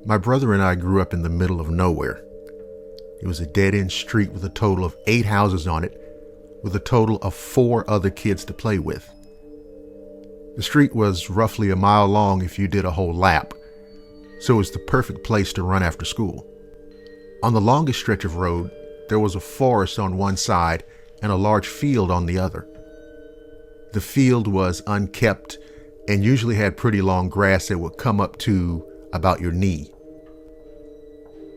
My brother and I grew up in the middle of nowhere. It was a dead-end street with a total of 8 houses on it, with a total of 4 other kids to play with. The street was roughly a mile long if you did a whole lap, so it was the perfect place to run after school. On the longest stretch of road, there was a forest on one side and a large field on the other. The field was unkept and usually had pretty long grass that would come up to about your knee.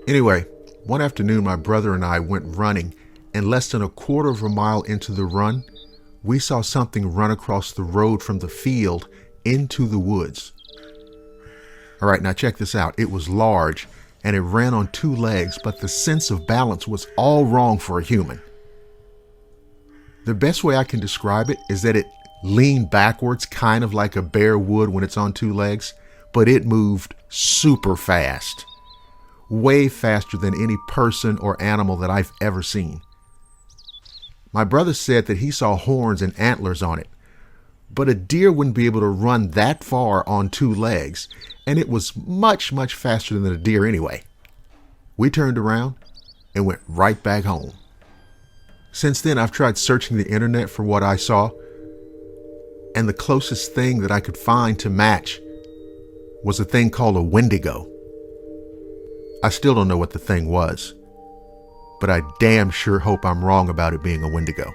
Anyway, one afternoon my brother and I went running, and less than a quarter of a mile into the run, we saw something run across the road from the field into the woods. All right, now check this out. It was large and it ran on 2 legs, but the sense of balance was all wrong for a human. The best way I can describe it is that it leaned backwards, kind of like a bear would when it's on 2 legs, but it moved super fast. Way faster than any person or animal that I've ever seen. My brother said that he saw horns and antlers on it, but a deer wouldn't be able to run that far on 2 legs, and it was much, much faster than a deer anyway. We turned around and went right back home. Since then, I've tried searching the internet for what I saw, and the closest thing that I could find to match was a thing called a wendigo. I still don't know what the thing was, but I damn sure hope I'm wrong about it being a wendigo.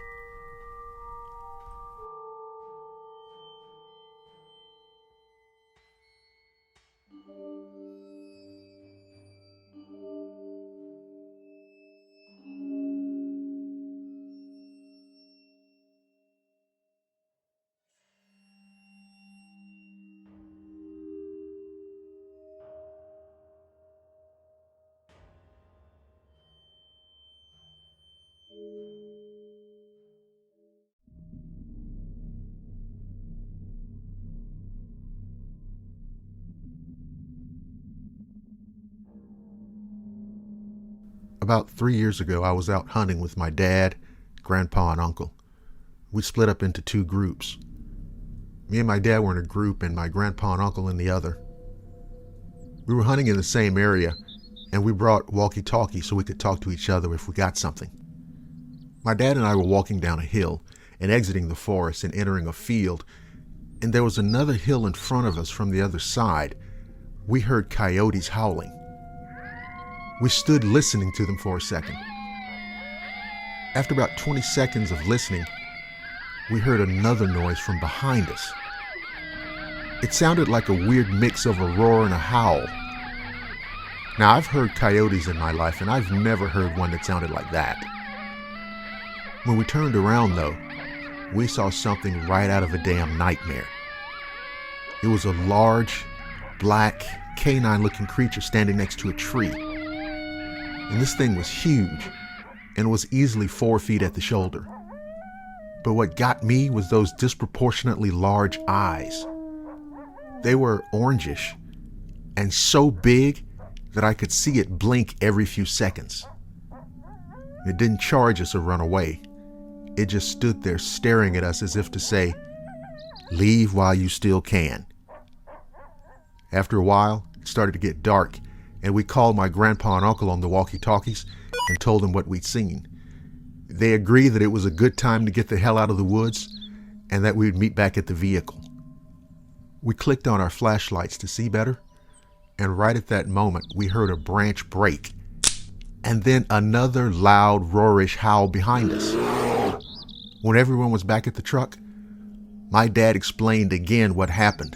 About 3 years ago, I was out hunting with my dad, grandpa, and uncle. We split up into 2 groups. Me and my dad were in a group and my grandpa and uncle in the other. We were hunting in the same area, and we brought walkie-talkies so we could talk to each other if we got something. My dad and I were walking down a hill and exiting the forest and entering a field, and there was another hill in front of us from the other side. We heard coyotes howling. We stood listening to them for a second. After about 20 seconds of listening, we heard another noise from behind us. It sounded like a weird mix of a roar and a howl. Now, I've heard coyotes in my life, and I've never heard one that sounded like that. When we turned around, though, we saw something right out of a damn nightmare. It was a large, black, canine-looking creature standing next to a tree. And this thing was huge and was easily 4 feet at the shoulder. But what got me was those disproportionately large eyes. They were orangish and so big that I could see it blink every few seconds. It didn't charge us or run away. It just stood there staring at us as if to say, "Leave while you still can." After a while, it started to get dark, and we called my grandpa and uncle on the walkie-talkies and told them what we'd seen. They agreed that it was a good time to get the hell out of the woods and that we'd meet back at the vehicle. We clicked on our flashlights to see better, and right at that moment, we heard a branch break, and then another loud, roarish howl behind us. When everyone was back at the truck, my dad explained again what happened,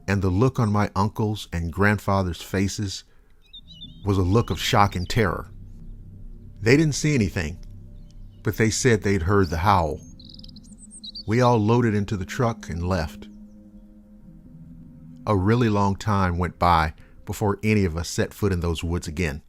and the look on my uncle's and grandfather's faces was a look of shock and terror. They didn't see anything, but they said they'd heard the howl. We all loaded into the truck and left. A really long time went by before any of us set foot in those woods again.